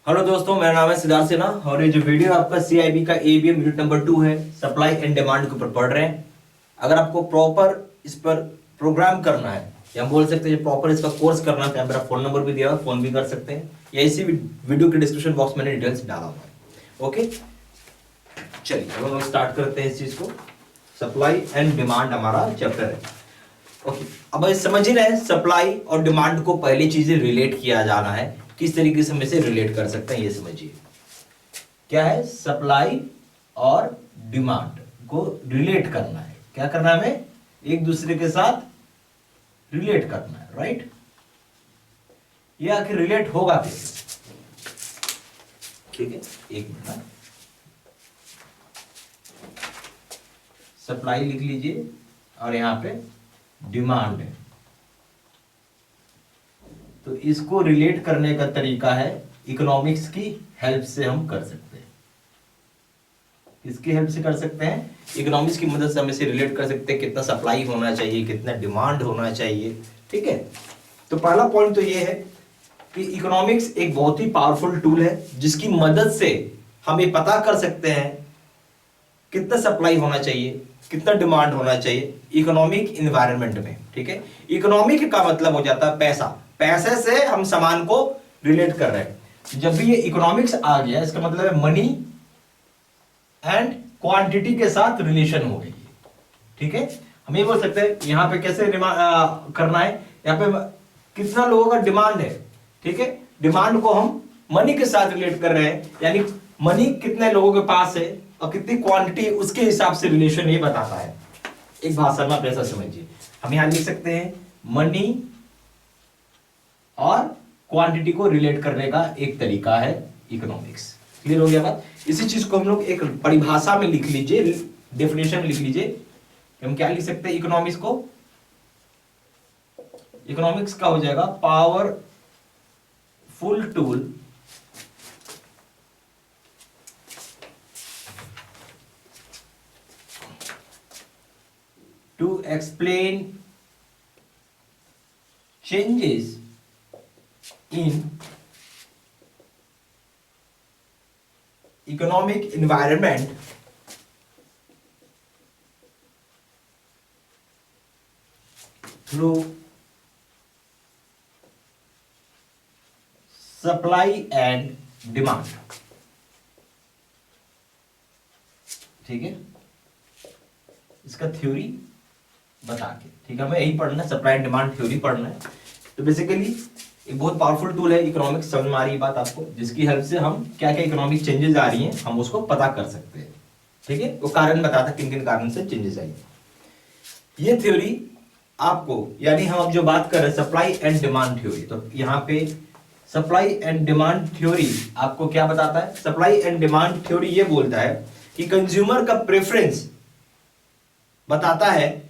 Hello दोस्तों, मेरा नाम है सिद्धार्थ सिन्हा और ये जो वीडियो आपका सीआईबी का एबीएम यूनिट नंबर 2 है, सप्लाई एंड डिमांड के ऊपर पढ़ रहे हैं। अगर आपको प्रॉपर इस पर प्रोग्राम करना है या हम बोल सकते हैं प्रॉपर इसका कोर्स करना है तो मेरा फोन नंबर भी दिया हुआ, फोन भी कर सकते हैं या इसी वीडियो के डिस्क्रिप्शन बॉक्स में डिटेल्स डाला हुआ है। ओके, चलिए अब हम लोग स्टार्ट करते हैं इस चीज को। सप्लाई एंड डिमांड हमारा चैप्टर है। ओके, अब समझ ही रहे हैं सप्लाई और डिमांड को पहली चीजें रिलेट किया जाना है। किस तरीके से हम इसे रिलेट कर सकते हैं ये समझिए। क्या है? सप्लाई और डिमांड को रिलेट करना है। क्या करना है? हमें एक दूसरे के साथ रिलेट करना है, राइट? ये आखिर रिलेट होगा कैसे? ठीक है, एक मिनट। सप्लाई लिख लीजिए और यहां पे डिमांड है, तो इसको रिलेट करने का तरीका है इकोनॉमिक्स की हेल्प से हम कर सकते हैं। किसकी हेल्प से कर सकते हैं? इकोनॉमिक्स की मदद से हम इसे रिलेट कर सकते हैं। कितना सप्लाई होना चाहिए, कितना डिमांड होना चाहिए। ठीक है, तो पहला पॉइंट तो ये है कि इकोनॉमिक्स एक बहुत ही पावरफुल टूल है जिसकी मदद से हम ये पता कर सकते हैं कितना सप्लाई होना चाहिए, कितना डिमांड होना चाहिए इकोनॉमिक इन्वायरमेंट में। ठीक है, इकोनॉमिक का मतलब हो जाता है पैसा। पैसे से हम सामान को रिलेट कर रहे हैं। जब भी ये इकोनॉमिक्स आ गया इसका मतलब है मनी एंड क्वांटिटी के साथ रिलेशन हो गई। ठीक है, हम ये बोल सकते हैं यहां पे कैसे करना है। यहां पे कितना लोगों का डिमांड है, ठीक है, डिमांड को हम मनी के साथ रिलेट कर रहे हैं, यानी मनी कितने लोगों के पास है और कितनी क्वांटिटी, उसके हिसाब से रिलेशन ये बताता है। एक भाषा में आप ऐसा समझिए, हम यहां लिख सकते हैं मनी और क्वांटिटी को रिलेट करने का एक तरीका है इकोनॉमिक्स। क्लियर हो गया बात? इसी चीज को हम लोग एक परिभाषा में लिख लीजिए, डेफिनेशन में लिख लीजिए। हम क्या लिख सकते हैं इकोनॉमिक्स को? इकोनॉमिक्स का हो जाएगा powerful tool to explain changes in economic environment through supply and demand। ठीक है, इसका थ्योरी बता के, ठीक है, हमें यही पढ़ना है, सप्लाई एंड डिमांड थ्योरी पढ़ना है। तो बेसिकली एक बहुत पावरफुल टूल है इकोनॉमिक्स। समझ में आ रही है बात आपको? जिसकी हेल्प से हम क्या क्या इकोनॉमिक चेंजेस आ रही हैं हम उसको पता कर सकते हैं। ठीक है, वो कारण बताता किन किन कारण से चेंजेस आई। ये थ्योरी आपको, यानी हम अब जो बात कर रहे हैं सप्लाई एंड डिमांड थ्योरी, तो यहाँ पे सप्लाई एंड डिमांड थ्योरी आपको क्या बताता है? सप्लाई एंड डिमांड थ्योरी ये बोलता है कि कंज्यूमर का प्रेफरेंस बताता है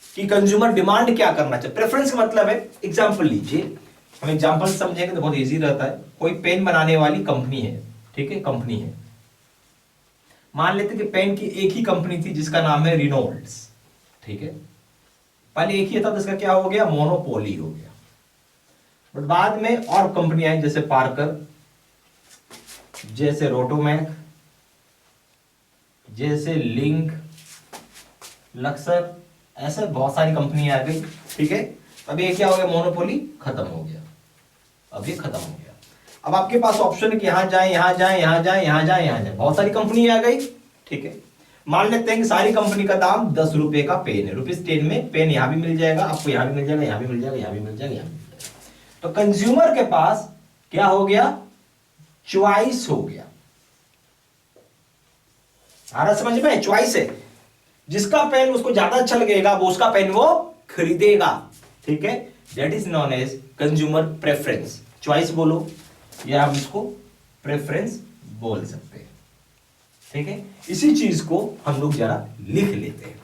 कि कंज्यूमर डिमांड क्या करना चाहिए। प्रेफरेंस का मतलब है, एग्जांपल लीजिए, हम एग्जांपल समझेंगे तो बहुत इजी रहता है। कोई पेन बनाने वाली कंपनी है, ठीक है, कंपनी है, मान लेते कि पेन की एक ही कंपनी थी जिसका नाम है रिनोल्ड्स। ठीक है, पहले एक ही था तो इसका क्या हो गया? मोनोपोली हो गया। बट बाद में और कंपनी आई जैसे पार्कर, जैसे रोटोमैक, जैसे लिंक, लक्सर, ऐसे बहुत सारी कंपनी आ गई। ठीक है, अब ये क्या हो गया? मोनोपोली खत्म हो गया। अब ये खत्म हो गया। अब आपके पास ऑप्शन है कि यहां जाए, यहां जाए, यहां जाए, यहां जाए, यहां जाए, बहुत सारी कंपनी आ गई। ठीक है, मान लेते हैं कि सारी कंपनी का दाम 10 रुपए का पेन है, ₹10 में पेन यहां भी मिल जाएगा आपको, यहां भी मिल जाएगा, यहां भी मिल जाएगा, यहां भी मिल जाएगा, यहां भी मिल जाएगा। तो कंज्यूमर के पास क्या हो गया? चॉइस हो गया। सारा समझ में? चॉइस है, जिसका पेन उसको ज्यादा अच्छा लगेगा वो उसका पेन वो खरीदेगा। ठीक है, that is known as consumer preference. Choice बोलो या हम इसको प्रेफरेंस बोल सकते हैं। ठीक है, इसी चीज को हम लोग जरा लिख लेते हैं।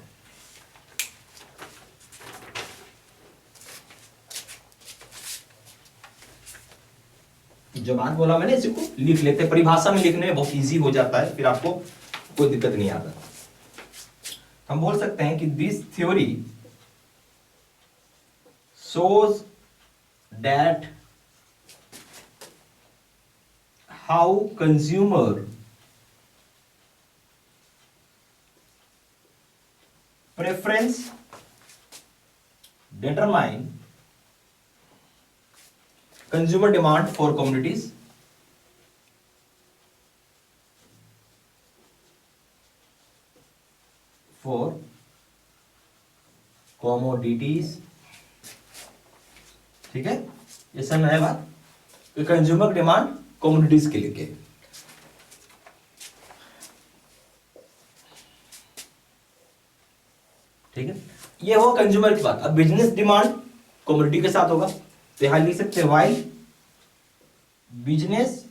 जो बात बोला मैंने इसी को लिख लेते हैं। परिभाषा में लिखने में बहुत इजी हो जाता है, फिर आपको कोई दिक्कत नहीं आता। हम बोल सकते हैं कि this theory shows that how consumer preference determine consumer demand for commodities ठीक है, ये समझ आया बात कि कंज्यूमर डिमांड कमोडिटीज के लिए ठीक है, ये हो कंज्यूमर की बात। अब बिजनेस डिमांड कमोडिटी के साथ होगा, तो यहां लिख सकते हैं वाई बिजनेस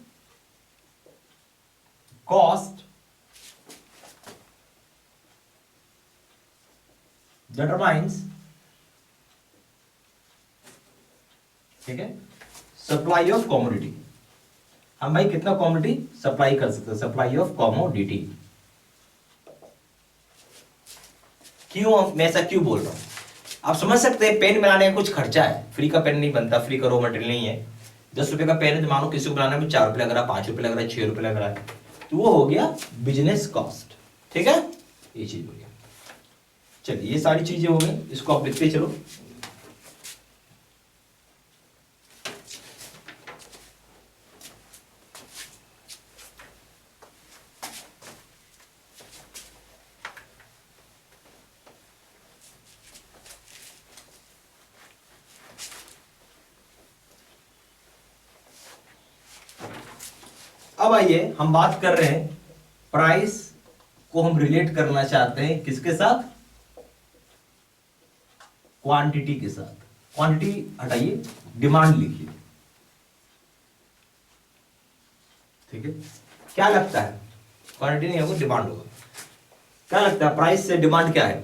कॉस्ट determines, ठीक है, सप्लाई ऑफ कमोडिटी। हम भाई कितना कमोडिटी सप्लाई कर सकते हैं, सप्लाई ऑफ कमोडिटी। क्यों मैं ऐसा क्यों बोल रहा हूं, आप समझ सकते हैं पेन बनाने का कुछ खर्चा है, फ्री का पेन नहीं बनता, फ्री का रॉ मटेरियल नहीं है। 10 रुपए का पेन है तो मानो किसी को बनाने में 4 रुपए लग रहा है, 5 रुपए लग रहा है, 6 रुपए लग रहा है, तो वो हो गया बिजनेस कॉस्ट। ठीक है, ये चीज हो गया। चलिए ये सारी चीजें हो गई, इसको आप लिखते चलो। अब आइए हम बात कर रहे हैं, प्राइस को हम रिलेट करना चाहते हैं किसके साथ, क्वांटिटी के साथ। क्वांटिटी हटाइए, डिमांड लिखिए। ठीक है, क्या लगता है, क्वांटिटी नहीं होगा डिमांड होगा, क्या लगता है प्राइस से डिमांड क्या है?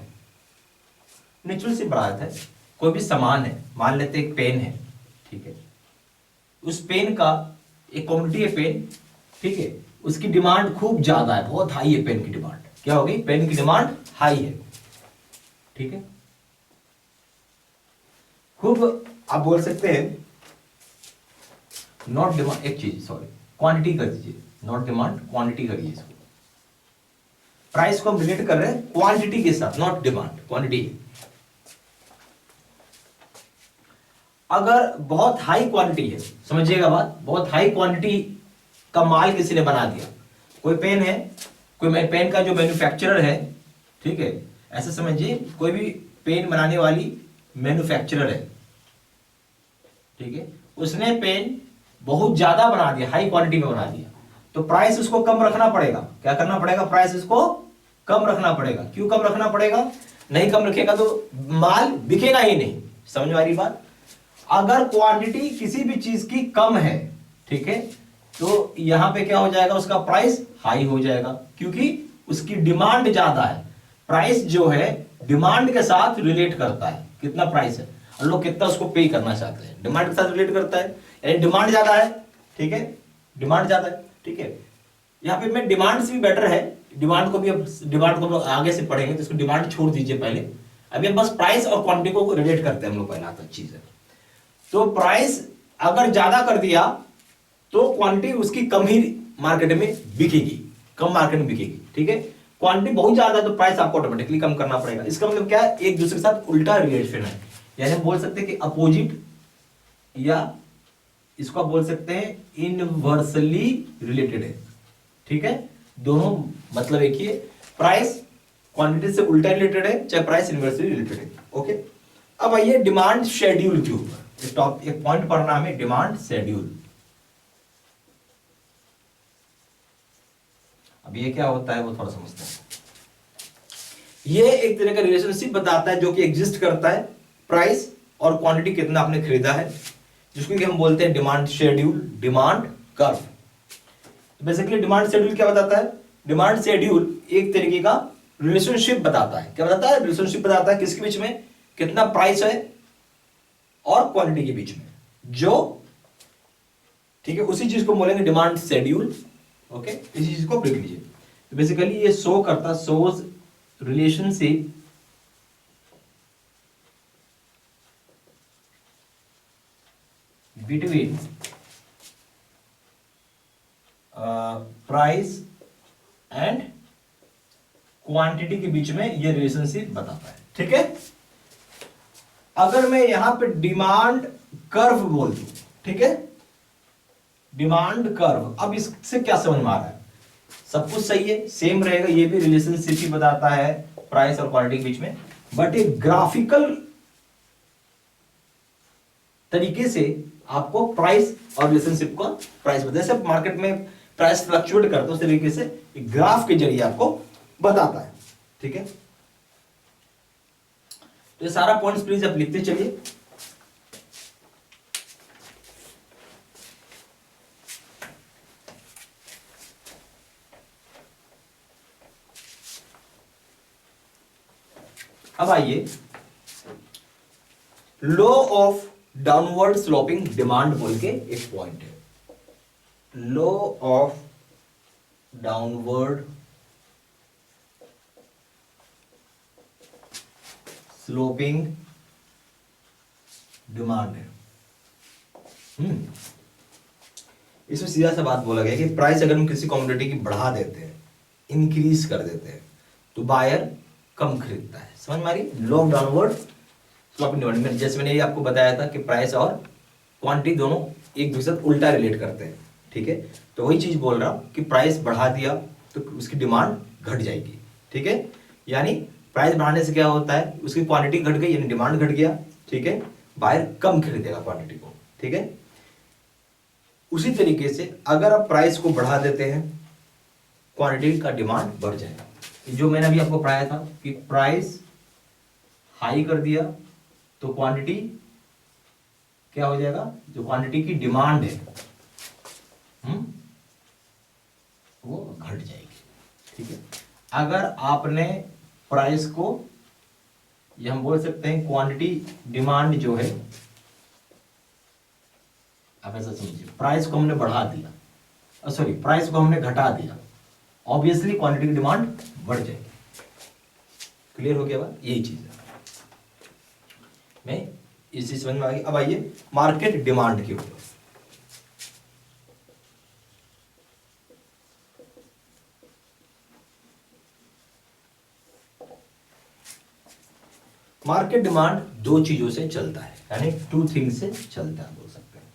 नेचुरल सी बात है, कोई भी सामान है, मान लेते एक पेन है, ठीक है, उस पेन का एक क्वांटिटी है पेन, ठीक है, उसकी डिमांड खूब ज्यादा है, बहुत हाई है पेन की डिमांड। क्या होगी, पेन की डिमांड हाई है, ठीक है, खूब। आप बोल सकते हैं नॉट डिमांड, एक चीज सॉरी, क्वांटिटी कर दीजिए, नॉट डिमांड क्वांटिटी करिए इसको। प्राइस को हम रिलेट कर रहे हैं क्वांटिटी के साथ, नॉट डिमांड, क्वांटिटी। अगर बहुत हाई क्वांटिटी है, समझिएगा बात, बहुत हाई क्वांटिटी का माल किसी ने बना दिया, कोई पेन है, कोई पेन का जो मैन्युफैक्चरर है, ठीक है, ऐसा समझिए कोई भी पेन बनाने वाली मैन्युफैक्चरर है, ठीक है, उसने पेन बहुत ज्यादा बना दिया, हाई क्वांटिटी में बना दिया, तो प्राइस उसको कम रखना पड़ेगा। क्या करना पड़ेगा, प्राइस उसको कम रखना पड़ेगा। क्यों कम रखना पड़ेगा, नहीं कम रखेगा तो माल बिकेगा ही नहीं। समझ में आ रही बात? अगर क्वांटिटी किसी भी चीज की कम है, ठीक है, तो यहां पे क्या हो जाएगा, उसका प्राइस हाई हो जाएगा, क्योंकि उसकी डिमांड ज्यादा है। प्राइस जो है डिमांड के साथ रिलेट करता है, कितना प्राइस है और लोग कितना उसको पे करना चाहते हैं, डिमांड के साथ रिलेट करता है। यानी डिमांड ज्यादा है, ठीक है, डिमांड ज्यादा है, ठीक है, यहाँ पे मैं डिमांड से भी बेटर है, डिमांड को भी अब डिमांड को हम लोग आगे से पढ़ेंगे, तो इसको डिमांड छोड़ दीजिए पहले, अभी हम बस प्राइस और क्वांटिटी को रिलेट करते हैं हम लोग, पहला चीज है। तो प्राइस अगर ज्यादा कर दिया तो क्वांटिटी उसकी कम ही मार्केट में बिकेगी, कम मार्केट में बिकेगी, ठीक है। क्वांटिटी बहुत ज्यादा है तो प्राइस आपको ऑटोमेटिकली कम करना पड़ेगा। इसका मतलब क्या है, एक दूसरे के साथ उल्टा रिलेशन है, यानी हम बोल सकते हैं कि अपोजिट, या इसको आप बोल सकते हैं इनवर्सली रिलेटेड है, ठीक है, दोनों मतलब एक ही है। प्राइस क्वांटिटी से उल्टा रिलेटेड है, चाहे प्राइस इनवर्सली रिलेटेड है, ओके। अब आइए डिमांड शेड्यूल के ऊपर, एक पॉइंट पढ़ना हमें, डिमांड शेड्यूल। अब ये क्या होता है वो थोड़ा समझते हैं। ये एक तरह का रिलेशनशिप बताता है जो कि एग्जिस्ट करता है, प्राइस और क्वांटिटी कितना आपने खरीदा है, जिसको कि हम बोलते हैं demand schedule, demand curve. Basically demand schedule क्या बताता है, डिमांड शेड्यूल एक तरीके का रिलेशनशिप बताता है। क्या बताता है, रिलेशनशिप बताता है किसके बीच में, कितना प्राइस है और क्वांटिटी के बीच में, जो, ठीक है, उसी चीज को बोलेंगे डिमांड शेड्यूल, ओके। इसी चीज को लिख लीजिए। तो बेसिकली ये शो करता, shows relationship between price and quantity के बीच में ये रिलेशनशिप बताता है। ठीक है, अगर मैं यहां पे डिमांड कर्व बोल दूं, ठीक है, डिमांड कर्व, अब इससे क्या समझ में आ रहा है? सब कुछ सही है, सेम रहेगा, ये भी रिलेशनशिप ही बताता है प्राइस और क्वालिटी के बीच में, बट एक ग्राफिकल तरीके से आपको प्राइस और रिलेशनशिप का प्राइस बताता है। जैसे मार्केट में प्राइस फ्लक्चुएट करता है उस तरीके से एक ग्राफ के जरिए आपको बताता है। ठीक है, तो ये सारा पॉइंट्स प्लीज आप लिखते चलिए। अब आइए, law of downward sloping demand बोल के एक पॉइंट है। Law of downward sloping demand है। इसमें सीधा सा बात बोला गया कि प्राइस अगर हम किसी कमोडिटी की बढ़ा देते हैं, इंक्रीज कर देते हैं, तो बायर कम खरीदता है। समझ में आ रही? Law of downward sloping demand में जैसे मैंने ये आपको बताया था कि प्राइस और क्वांटिटी दोनों एक दूसरे से उल्टा रिलेट करते हैं। ठीक है, तो वही चीज बोल रहा हूं कि प्राइस बढ़ा दिया तो उसकी डिमांड घट जाएगी। ठीक है, यानी प्राइस बढ़ाने से क्या होता है, उसकी क्वांटिटी घट गई यानी डिमांड घट गया। ठीक है, बायर कम खरीदेगा क्वांटिटी को। ठीक है, उसी तरीके से अगर आप प्राइस को बढ़ा देते हैं, क्वांटिटी का डिमांड बढ़ जाएगा। जो मैंने अभी आपको पढ़ाया था कि प्राइस हाई कर दिया तो क्वांटिटी क्या हो जाएगा, जो क्वांटिटी की डिमांड है वो घट जाएगी। ठीक है, अगर आपने प्राइस को, ये हम बोल सकते हैं क्वांटिटी डिमांड जो है, आप ऐसा समझिए, प्राइस को हमने बढ़ा दिया, सॉरी प्राइस को हमने घटा दिया, ऑब्वियसली क्वांटिटी की डिमांड बढ़ जाएगी। क्लियर हो गया बात? यही चीज है, मैं इसी समझ में आ गई। अब आइए मार्केट डिमांड के ऊपर। मार्केट डिमांड दो चीजों से चलता है, यानी टू थिंग्स से चलता है, बोल सकते हैं।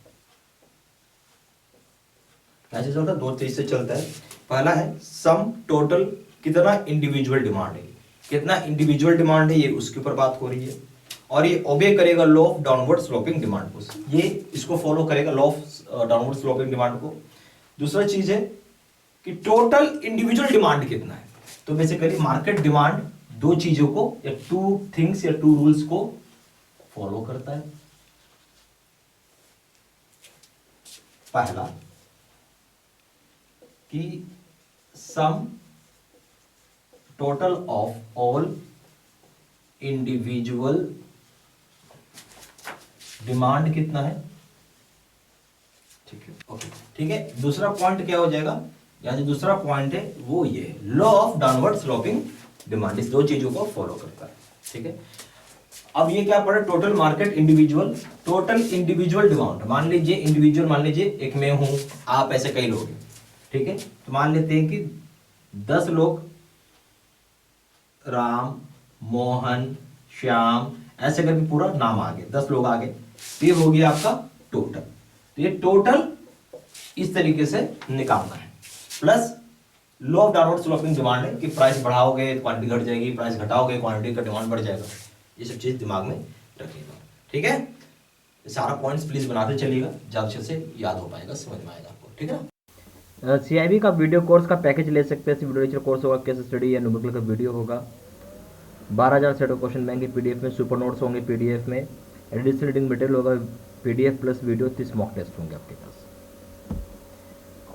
कैसे चलता है? दो चीज से चलता है। पहला है सम टोटल, कितना इंडिविजुअल डिमांड है, कितना इंडिविजुअल डिमांड है, ये उसके ऊपर बात हो रही है। और ये ओबे करेगा law of downward sloping demand को, ये इसको फॉलो करेगा law of downward sloping demand को। दूसरा चीज है कि टोटल इंडिविजुअल डिमांड कितना है। तो बेसिकली मार्केट डिमांड दो चीजों को या टू थिंग्स या टू रूल्स को फॉलो करता है। पहला कि sum total of all individual demand कितना है। ठीक है, ओके, ठीक है। दूसरा पॉइंट क्या हो जाएगा, या जो दूसरा पॉइंट है वो ये law of downward sloping demand, इस दो चीजों को फॉलो करता है। ठीक है, अब ये क्या पड़ा, total market individual, total individual demand. मान लीजिए इंडिविजुअल, मान लीजिए एक मैं हूं, आप ऐसे कई लोग हैं। ठीक है, तो मान लेते हैं कि 10 लोग, राम, मोहन, श्याम, ऐसे करके पूरा नाम आ गए, 10 लोग आ गए। ये हो गया आपका टोटल। तो ये टोटल इस तरीके से निकालना है। Plus law of downward sloping demand है कि प्राइस बढ़ाओगे क्वांटिटी घट जाएगी, प्राइस घटाओगे क्वांटिटी का डिमांड बढ़ जाएगा। ये सब चीज दिमाग में रखिएगा। ठीक है, सारा पॉइंट्स प्लीज बनाते चलिएगा, ज्यादा अच्छे से याद हो पाएगा, समझ में आएगा आपको। ठीक है ना। CIB का वीडियो कोर्स का पैकेज ले सकते हैं। वीडियो लेक्चर कोर्स होगा, केस स्टडी या न्यूमेरिकल का वीडियो होगा, 12,000 set of question bank PDF में, सुपर नोट्स होंगे PDF में, एडिशनल रीडिंग मटेरियल होगा PDF plus video, 30 mock test होंगे आपके पास।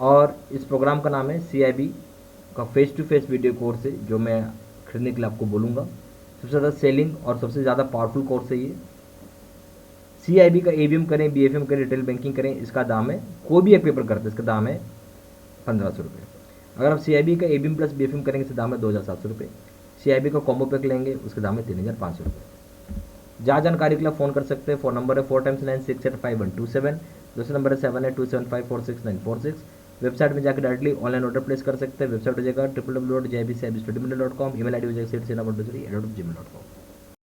और इस प्रोग्राम का नाम है CIB का face to face video course है, जो मैं खरीदने के लिए आपको बोलूँगा। सबसे ज़्यादा सेलिंग और सबसे ज़्यादा पावरफुल कोर्स है ये। CIB का ABM करें, BFM करें, रिटेल बैंकिंग करें, इसका दाम है, कोई भी एक पेपर करते हैं इसका दाम है 1500 रुपये। अगर आप CIB का ABM प्लस BFM करेंगे इसका दाम है 2700 रुपये। CIB का कॉम्बो पैक लेंगे उसका दाम है 3500 रुपये। जहाँ जानकारी के लिए फ़ोन कर सकते हैं। फ़ोन नंबर है 4 9 6 8 5 1 2 7, दूसरा नंबर है 7 8 2 7 5 4 6 9 4 6। वेबसाइट में जाकर डायरेक्टली ऑनलाइन ऑर्डर प्लेस कर सकते हैं। वेबसाइट हो जाएगा www.jibcibstudymentor.com, ईमेल आईडी हो जाएगा seedsinamondosri@gmail.com।